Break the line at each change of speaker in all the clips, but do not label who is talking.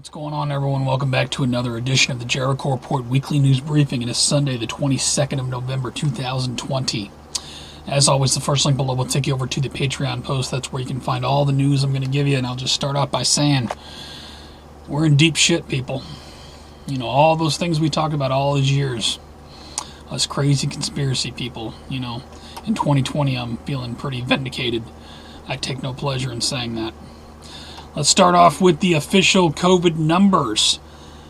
What's going on, everyone? Welcome back to another edition of the Jericho Report Weekly News Briefing. It is Sunday, the 22nd of November, 2020. As always, the first link below will take you over to the Patreon post. That's where you can find all the news I'm going to give you, and I'll just start off by saying we're in deep shit, people. You know, all those things we talked about all these years. Us crazy conspiracy people, you know. In 2020, I'm feeling pretty vindicated. I take no pleasure in saying that. Let's start off with the official COVID numbers.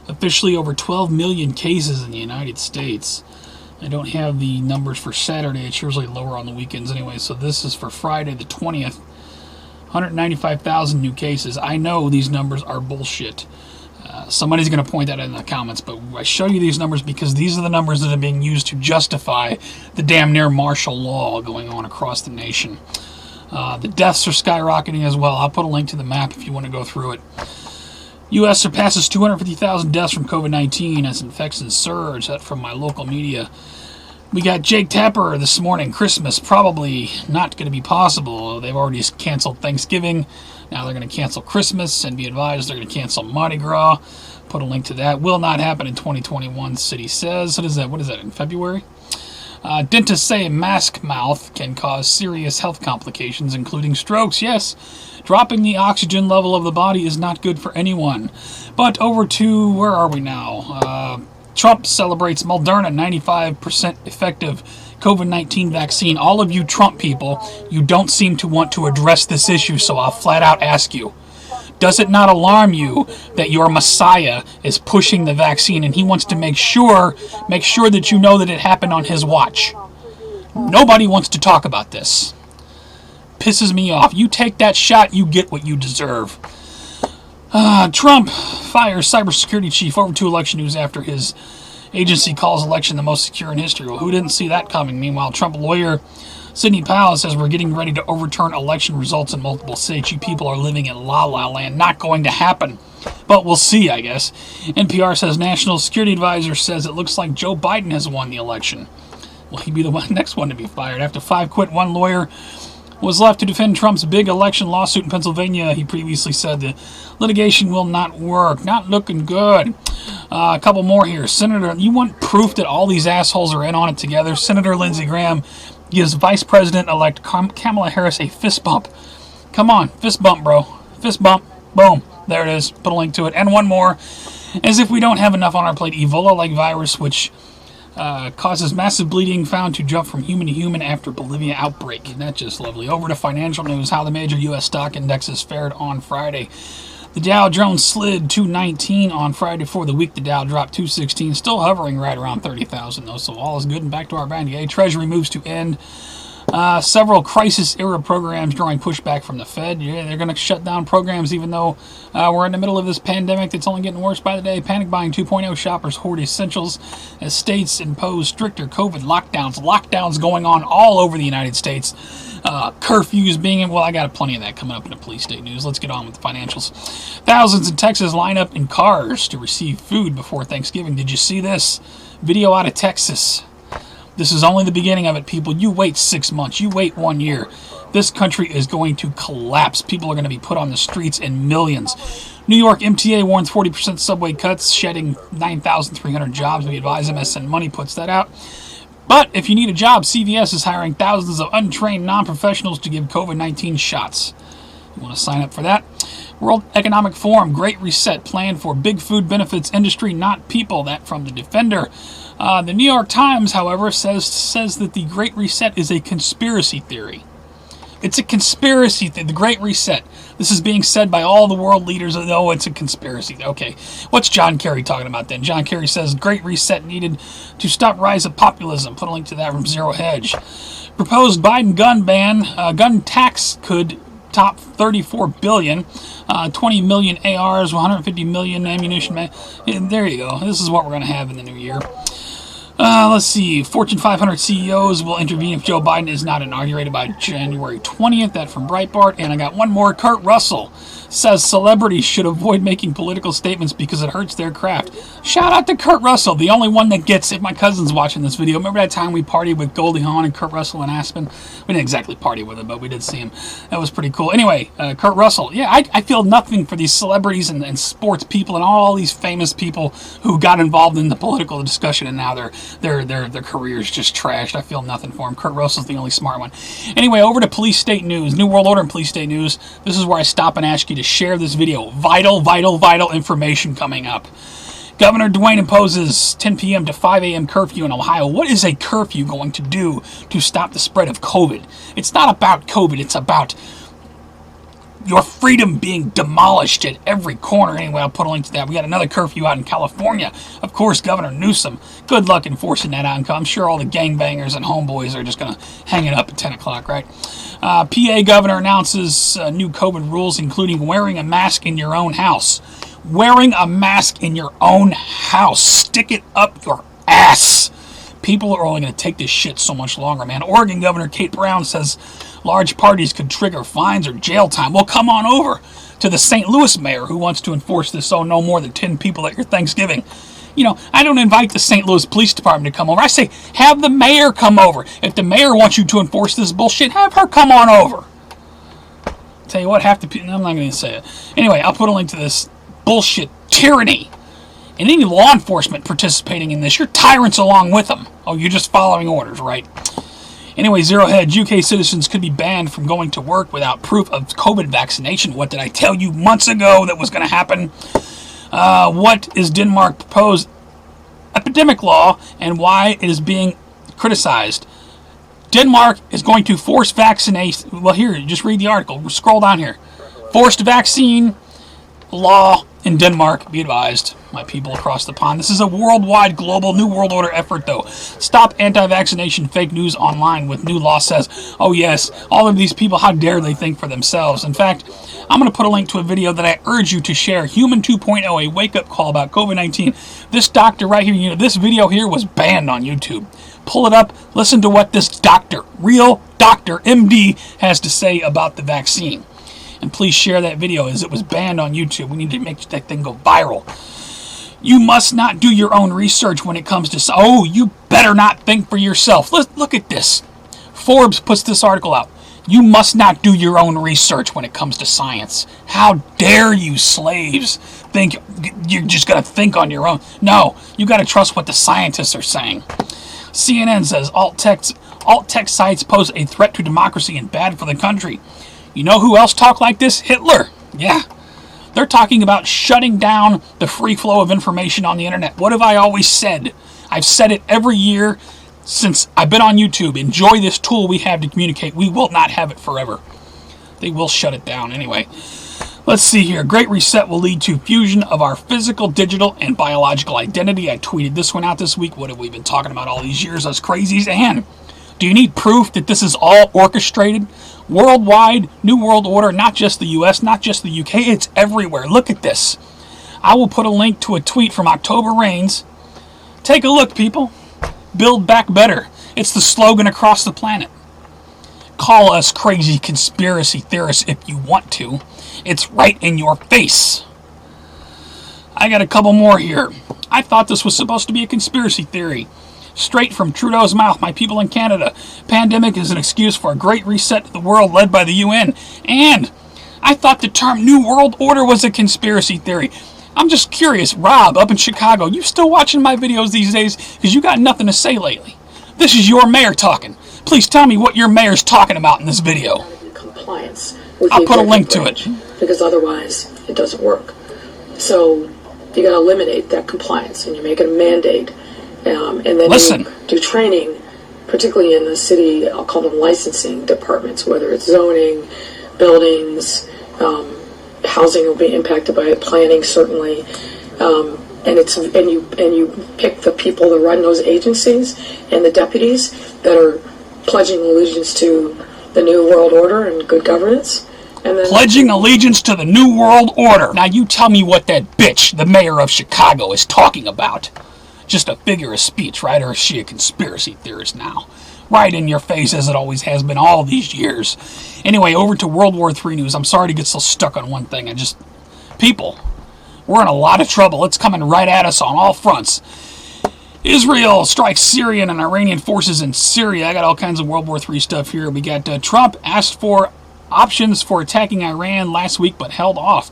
Officially over 12 million cases in the United States. I don't have the numbers for Saturday. It's usually lower on the weekends anyway. So this is for Friday the 20th. 195,000 new cases. I know these numbers are bullshit. Somebody's going to point that out in the comments. But I show you these numbers because these are the numbers that are being used to justify the damn near martial law going on across the nation. The deaths are skyrocketing as well. I'll put a link to the map if you want to go through it. U.S. surpasses 250,000 deaths from COVID-19 as infections surge. That's from my local media. We got Jake Tapper this morning. Christmas probably not going to be possible. They've already canceled Thanksgiving. Now they're going to cancel Christmas, and be advised they're going to cancel Mardi Gras. Put a link to that. Will not happen in 2021, city says. What is that, in February? Dentists say mask mouth can cause serious health complications, including strokes. Yes, dropping the oxygen level of the body is not good for anyone. But over to, where are we now? Trump celebrates Moderna 95% effective COVID-19 vaccine. All of you Trump people, you don't seem to want to address this issue, so I'll flat out ask you. Does it not alarm you that your Messiah is pushing the vaccine and he wants to make sure that you know that it happened on his watch? Nobody wants to talk about this. Pisses me off. You take that shot, you get what you deserve. Trump fires cybersecurity chief over to election news after his agency calls election the most secure in history. Well, who didn't see that coming? Meanwhile, Trump lawyer Sidney Powell says we're getting ready to overturn election results in multiple states. You people are living in la-la land. Not going to happen. But we'll see, I guess. NPR says National Security Advisor says it looks like Joe Biden has won the election. Will he be the next one to be fired? After 5 quit, one lawyer was left to defend Trump's big election lawsuit in Pennsylvania. He previously said the litigation will not work. Not looking good. A couple more here. Senator, you want proof that all these assholes are in on it together? Senator Lindsey Graham gives Vice President-elect Kamala Harris a fist bump. Come on, fist bump, bro. Fist bump. Boom. There it is. Put a link to it. And one more. As if we don't have enough on our plate, Ebola-like virus, which causes massive bleeding, found to jump from human to human after Bolivia outbreak. Isn't that just lovely? Over to financial news, how the major U.S. stock indexes fared on Friday. The Dow Jones slid 219 on Friday. For the week, the Dow dropped 216, still hovering right around 30,000 though, so all is good. And back to our brand. Treasury moves to end. Several crisis-era programs drawing pushback from the Fed. Yeah, they're going to shut down programs even though we're in the middle of this pandemic that's only getting worse by the day. Panic buying 2.0, shoppers hoard essentials as states impose stricter COVID lockdowns. Lockdowns going on all over the United States. Curfews being, well, I got plenty of that coming up in the police state news. Let's get on with the financials. Thousands in Texas line up in cars to receive food before Thanksgiving. Did you see this? Video out of Texas. This is only the beginning of it, people. You wait 6 months. You wait 1 year. This country is going to collapse. People are going to be put on the streets in millions. New York MTA warns 40% subway cuts, shedding 9,300 jobs. We advise MSN Money puts that out. But if you need a job, CVS is hiring thousands of untrained non-professionals to give COVID-19 shots. You want to sign up for that? World Economic Forum, Great Reset, planned for big food benefits industry, not people. That from the Defender. The New York Times, however, says that the Great Reset is a conspiracy theory. It's a conspiracy theory. The Great Reset. This is being said by all the world leaders. Oh, it's a conspiracy. Okay, what's John Kerry talking about then? John Kerry says Great Reset needed to stop rise of populism. Put a link to that from Zero Hedge. Proposed Biden gun ban, gun tax could top $34 billion, 20 million ARs, 150 million ammunition. There you go. This is what we're going to have in the new year. Let's see. Fortune 500 CEOs will intervene if Joe Biden is not inaugurated by January 20th. That from Breitbart. And I got one more. Kurt Russell says celebrities should avoid making political statements because it hurts their craft. Shout out to Kurt Russell, the only one that gets it. My cousin's watching this video. Remember that time we partied with Goldie Hawn and Kurt Russell in Aspen? We didn't exactly party with him, but we did see him. That was pretty cool. Anyway, Kurt Russell. Yeah, I feel nothing for these celebrities and sports people and all these famous people who got involved in the political discussion and now their careers just trashed. I feel nothing for him. Kurt Russell's the only smart one. Anyway, over to police state news. New World Order and police state news. This is where I stop and ask you to share this video. Vital information coming up. Governor DeWine imposes 10 p.m. to 5 a.m. curfew in Ohio. What is a curfew going to do to stop the spread of COVID? It's not about COVID. It's about your freedom being demolished at every corner. Anyway, I'll put a link to that. We got another curfew out in California. Of course, Governor Newsom. Good luck enforcing that out. I'm sure all the gangbangers and homeboys are just going to hang it up at 10 o'clock, right? PA governor announces new COVID rules, including wearing a mask in your own house. Wearing a mask in your own house. Stick it up your ass. People are only going to take this shit so much longer, man. Oregon Governor Kate Brown says large parties could trigger fines or jail time. Well, come on over to the St. Louis mayor who wants to enforce this, so no more than 10 people at your Thanksgiving. You know, I don't invite the St. Louis Police Department to come over. I say, have the mayor come over. If the mayor wants you to enforce this bullshit, have her come on over. Tell you what, half the people... I'm not going to say it. Anyway, I'll put a link to this bullshit tyranny. And any law enforcement participating in this, you're tyrants along with them. Oh, you're just following orders, right? Anyway, Zero Hedge, UK citizens could be banned from going to work without proof of COVID vaccination. What did I tell you months ago that was going to happen? What is Denmark proposed epidemic law and why it is being criticized? Denmark is going to force vaccination. Well, here, just read the article. Scroll down here. Forced vaccine law in Denmark, be advised, my people across the pond. This is a worldwide, global, New World Order effort, though. Stop anti-vaccination fake news online with new law says, oh yes, all of these people, how dare they think for themselves. In fact, I'm going to put a link to a video that I urge you to share. Human 2.0, a wake-up call about COVID-19. This doctor right here, you know, this video here was banned on YouTube. Pull it up, listen to what this doctor, real doctor, MD, has to say about the vaccine. And please share that video as it was banned on YouTube. We need to make that thing go viral. You must not do your own research when it comes to... Oh, you better not think for yourself. Look at this. Forbes puts this article out. You must not do your own research when it comes to science. How dare you slaves think you're just going to think on your own. No, you got to trust what the scientists are saying. CNN says alt-tech sites pose a threat to democracy and bad for the country. You know who else talked like this? Hitler. Yeah. They're talking about shutting down the free flow of information on the internet. What have I always said? I've said it every year since I've been on YouTube. Enjoy this tool we have to communicate. We will not have it forever. They will shut it down anyway. Let's see here. Great Reset will lead to fusion of our physical, digital, and biological identity. I tweeted this one out this week. What have we been talking about all these years, us crazies? And do you need proof that this is all orchestrated? Worldwide, New World Order, not just the US, not just the UK, it's everywhere. Look at this. I will put a link to a tweet from October Reigns. Take a look, people. Build back better. It's the slogan across the planet. Call us crazy conspiracy theorists if you want to. It's right in your face. I got a couple more here. I thought this was supposed to be a conspiracy theory. Straight from Trudeau's mouth, my people in Canada. Pandemic is an excuse for a great reset to the world led by the UN. And I thought the term New World Order was a conspiracy theory. I'm just curious, Rob, up in Chicago, you still watching my videos these days? Because you got nothing to say lately. This is your mayor talking. Please tell me what your mayor's talking about in this video.
Compliance.
I'll put a link to it.
Because otherwise, it doesn't work. So you got to eliminate that compliance, and you make it a mandate. And then you do training, particularly in the city, I'll call them licensing departments, whether it's zoning, buildings, housing will be impacted by it, planning certainly, and you pick the people that run those agencies and the deputies that are pledging allegiance to the New World Order and good governance. And then
pledging allegiance to the New World Order. Now you tell me what that bitch, the mayor of Chicago, is talking about. Just a figure of speech, right? Or is she a conspiracy theorist now? right in your face, as it always has been all these years. Anyway, over to World War III news. I'm sorry to get so stuck on one thing. People, we're in a lot of trouble. It's coming right at us on all fronts. Israel strikes Syrian and Iranian forces in Syria. I got all kinds of World War III stuff here. We got Trump asked for options for attacking Iran last week, but held off.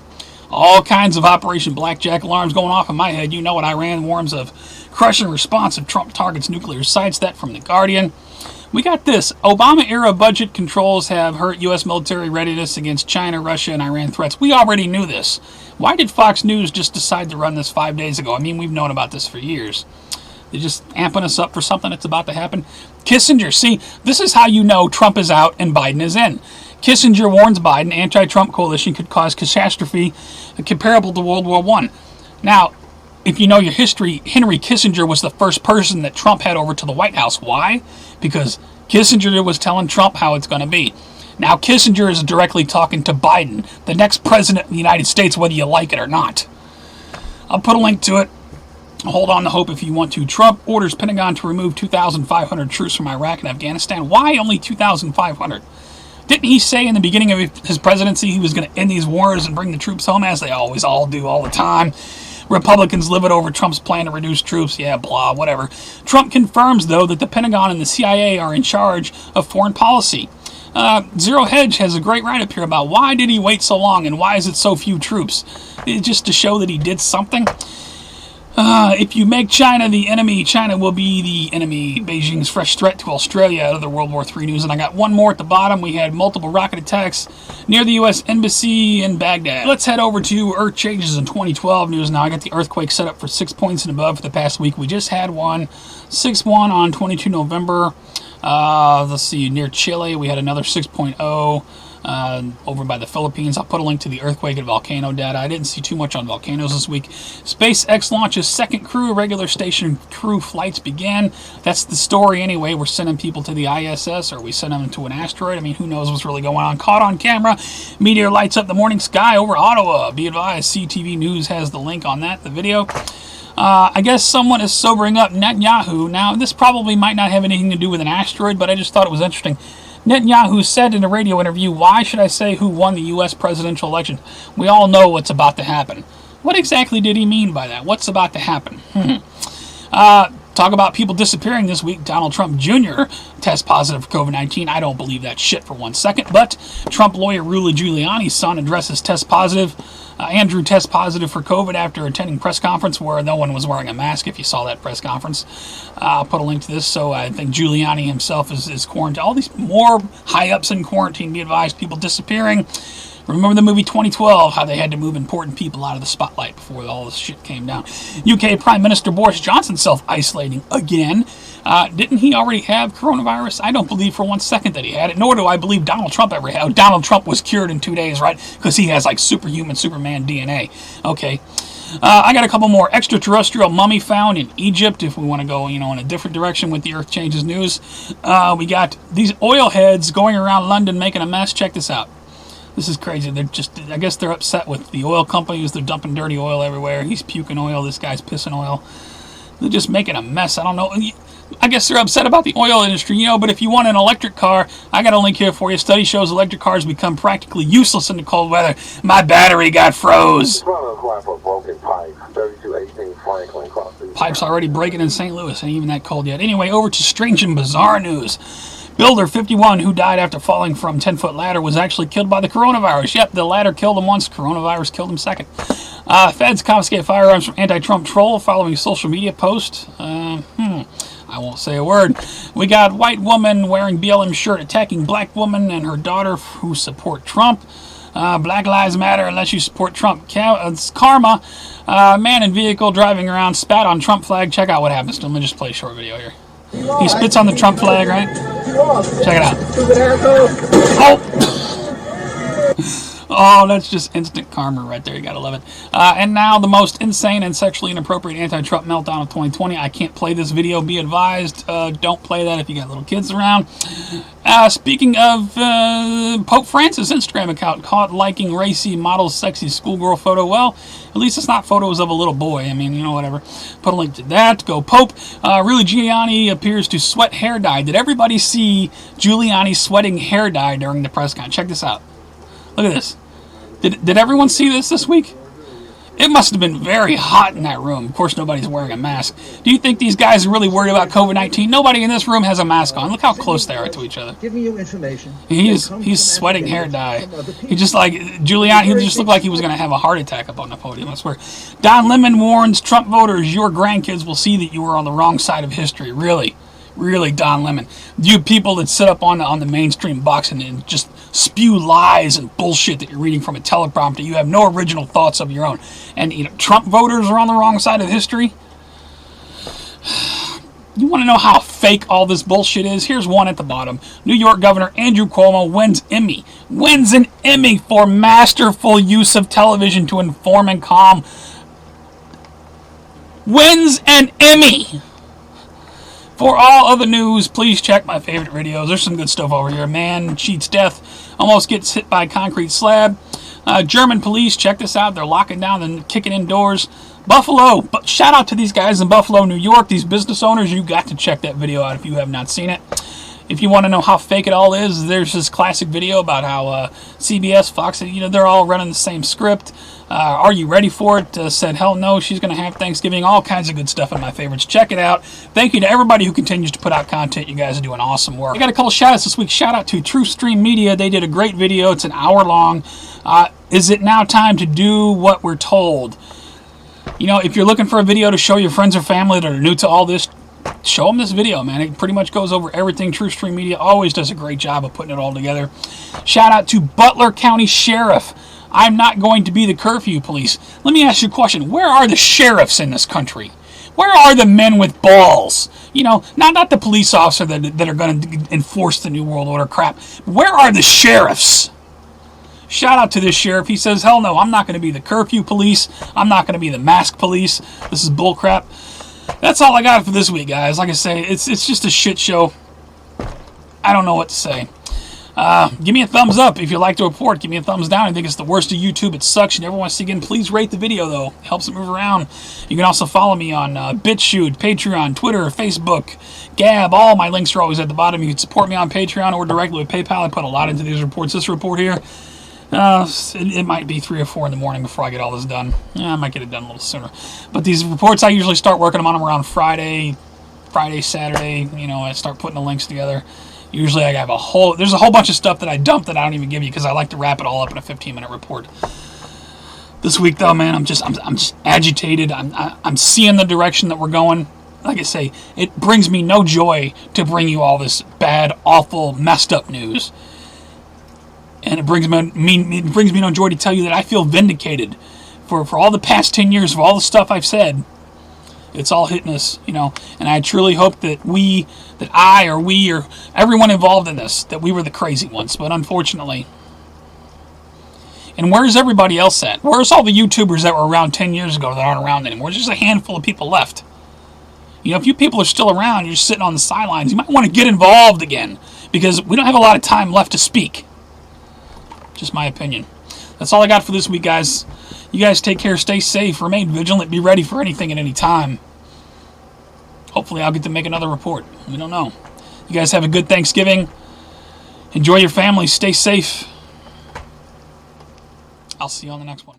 All kinds of Operation Blackjack alarms going off in my head. You know what? Iran warns of crushing response if Trump targets nuclear sites. That from The Guardian. We got this. Obama-era budget controls have hurt U.S. military readiness against China, Russia, and Iran threats. We already knew this. Why did Fox News just decide to run this 5 days ago? I mean, we've known about this for years. They're just amping us up for something that's about to happen. Kissinger. See, this is how you know Trump is out and Biden is in. Kissinger warns Biden anti-Trump coalition could cause catastrophe comparable to World War I. Now, if you know your history, Henry Kissinger was the first person that Trump had over to the White House. Why? Because Kissinger was telling Trump how it's going to be. Now Kissinger is directly talking to Biden, the next president of the United States, whether you like it or not. I'll put a link to it. Hold on to hope if you want to. Trump orders Pentagon to remove 2,500 troops from Iraq and Afghanistan. Why only 2,500? Didn't he say in the beginning of his presidency he was going to end these wars and bring the troops home, as they always all do all the time? Republicans live it over Trump's plan to reduce troops. Yeah, blah, whatever. Trump confirms, though, that the Pentagon and the CIA are in charge of foreign policy. Zero Hedge has a great write-up here about why did he wait so long and why is it so few troops? It's just to show that he did something. If you make China the enemy, China will be the enemy. Beijing's fresh threat to Australia, other World War III news. And I got one more at the bottom. We had multiple rocket attacks near the U.S. Embassy in Baghdad. Let's head over to Earth changes in 2012 news now. I got the earthquake set up for 6 points and above for the past week. We just had one, 6.1 on 22 November. Let's see, near Chile, we had another 6.0. Over by the Philippines. I'll put a link to the earthquake and volcano data. I didn't see too much on volcanoes this week. SpaceX launches second crew. Regular station crew flights begin. That's the story anyway. We're sending people to the ISS, or we send them to an asteroid. I mean, who knows what's really going on. Caught on camera. Meteor lights up the morning sky over Ottawa. Be advised, CTV News has the link on that, the video. I guess someone is sobering up Netanyahu. Now, this probably might not have anything to do with an asteroid, but I just thought it was interesting. Netanyahu said in a radio interview, why should I say who won the U.S. presidential election? We all know what's about to happen. What exactly did he mean by that? What's about to happen? Talk about people disappearing this week. Donald Trump Jr. tests positive for COVID-19. I don't believe that shit for 1 second. But Trump lawyer Rudy Giuliani's son addresses test positive. Andrew tests positive for COVID after attending press conference where no one was wearing a mask, if you saw that press conference. I'll put a link to this. So I think Giuliani himself is quarantined. All these more high-ups in quarantine. Be advised, people disappearing. Remember the movie 2012, how they had to move important people out of the spotlight before all this shit came down. UK Prime Minister Boris Johnson self-isolating again. Didn't he already have coronavirus? I don't believe for 1 second that he had it, nor do I believe Donald Trump ever had. Donald Trump was cured in 2 days, right? Because he has like superhuman, Superman DNA. Okay. I got a couple more. Extraterrestrial mummy found in Egypt, if we want to go, in a different direction with the Earth Changes news. We got these oil heads going around London making a mess. Check this out. This is crazy. I guess they're upset with the oil companies. They're dumping dirty oil everywhere. He's puking oil. This guy's pissing oil. They're just making a mess. I don't know. I guess they're upset about the oil industry, but if you want an electric car, I got a link here for you. Study shows electric cars become practically useless in the cold weather. My battery got froze. Pipe's already breaking in St. Louis. Ain't even that cold yet. Anyway, over to strange and bizarre news. Builder 51, who died after falling from 10-foot ladder, was actually killed by the coronavirus. Yep, the ladder killed him once, coronavirus killed him second. Feds confiscate firearms from anti-Trump troll following social media post. I won't say a word. We got white woman wearing BLM shirt attacking black woman and her daughter who support Trump. Black Lives Matter unless you support Trump. It's karma. Man in vehicle driving around spat on Trump flag. Check out what happens to him. Let me just play a short video here. He spits on the Trump flag, right? Check it out. Oh! Oh, that's just instant karma right there. You gotta love it. And now the most insane and sexually inappropriate anti-Trump meltdown of 2020. I can't play this video. Be advised. Don't play that if you got little kids around. Speaking of Pope Francis' Instagram account caught liking racy, model, sexy schoolgirl photo. Well, at least it's not photos of a little boy. I mean, you know, whatever. Put a link to that. Go Pope. Really, Giuliani appears to sweat hair dye. Did everybody see Giuliani sweating hair dye during the press conference? Check this out. Look at this. Did everyone see this week? It must have been very hot in that room. Of course, nobody's wearing a mask. Do you think these guys are really worried about COVID-19? Nobody in this room has a mask on. Look how close they are to each other.
Giving you information.
He's sweating hair dye. He just like Giuliani. He just looked like he was going to have a heart attack up on the podium. I swear. Don Lemon warns Trump voters: your grandkids will see that you were on the wrong side of history. Really, Don Lemon. You people that sit up on the mainstream box and just spew lies and bullshit that you're reading from a teleprompter. You have no original thoughts of your own. And you know, Trump voters are on the wrong side of history. You want to know how fake all this bullshit is? Here's one at the bottom. New York Governor Andrew Cuomo wins an Emmy for masterful use of television to inform and calm. Wins an Emmy. For all other news, please check my favorite videos. There's some good stuff over here. Man cheats death, almost gets hit by a concrete slab. German police, check this out. They're locking down and kicking in doors. Buffalo, but shout out to these guys in Buffalo, New York, these business owners. You got to check that video out if you have not seen it. If you want to know how fake it all is, there's this classic video about how CBS, Fox, you know, they're all running the same script. Are you ready for it? Said, hell no, she's going to have Thanksgiving. All kinds of good stuff in my favorites. Check it out. Thank you to everybody who continues to put out content. You guys are doing awesome work. I got a couple shout-outs this week. Shout out to Truthstream Media. They did a great video. It's an hour long. Is it now time to do what we're told? You know, if you're looking for a video to show your friends or family that are new to all this, show them this video, man. It pretty much goes over everything. Truthstream Media always does a great job of putting it all together. Shout out to Butler County Sheriff. I'm not going to be the curfew police. Let me ask you a question. Where are the sheriffs in this country? Where are the men with balls? You know, not the police officer that are going to enforce the New World Order crap. Where are the sheriffs? Shout out to this sheriff. He says, hell no, I'm not going to be the curfew police. I'm not going to be the mask police. This is bullcrap. That's all I got for this week, guys. Like I say, it's just a shit show. I don't know what to say. Give me a thumbs up if you like the report. Give me a thumbs down. I think it's the worst of YouTube. It sucks. You never want to see again. Please rate the video, though. It helps it move around. You can also follow me on BitChute, Patreon, Twitter, Facebook, Gab. All my links are always at the bottom. You can support me on Patreon or directly with PayPal. I put a lot into these reports. This report here, it might be 3 or 4 in the morning before I get all this done. I might get it done a little sooner. But these reports, I usually start working on them around Friday, Saturday. You know, I start putting the links together. Usually I have there's a whole bunch of stuff that I dump that I don't even give you because I like to wrap it all up in a 15-minute report. This week, though, man, I'm just agitated. I'm seeing the direction that we're going. Like I say, it brings me no joy to bring you all this bad, awful, messed up news. And it brings me no joy to tell you that I feel vindicated for all the past 10 years of all the stuff I've said. It's all hitting us, you know, and I truly hope that I or everyone involved in this, that we were the crazy ones, but unfortunately. And where's everybody else at? Where's all the YouTubers that were around 10 years ago that aren't around anymore? There's just a handful of people left. You know, if you people are still around, you're just sitting on the sidelines, you might want to get involved again, because we don't have a lot of time left to speak. Just my opinion. That's all I got for this week, guys. You guys take care, stay safe, remain vigilant, be ready for anything at any time. Hopefully I'll get to make another report. We don't know. You guys have a good Thanksgiving. Enjoy your family. Stay safe. I'll see you on the next one.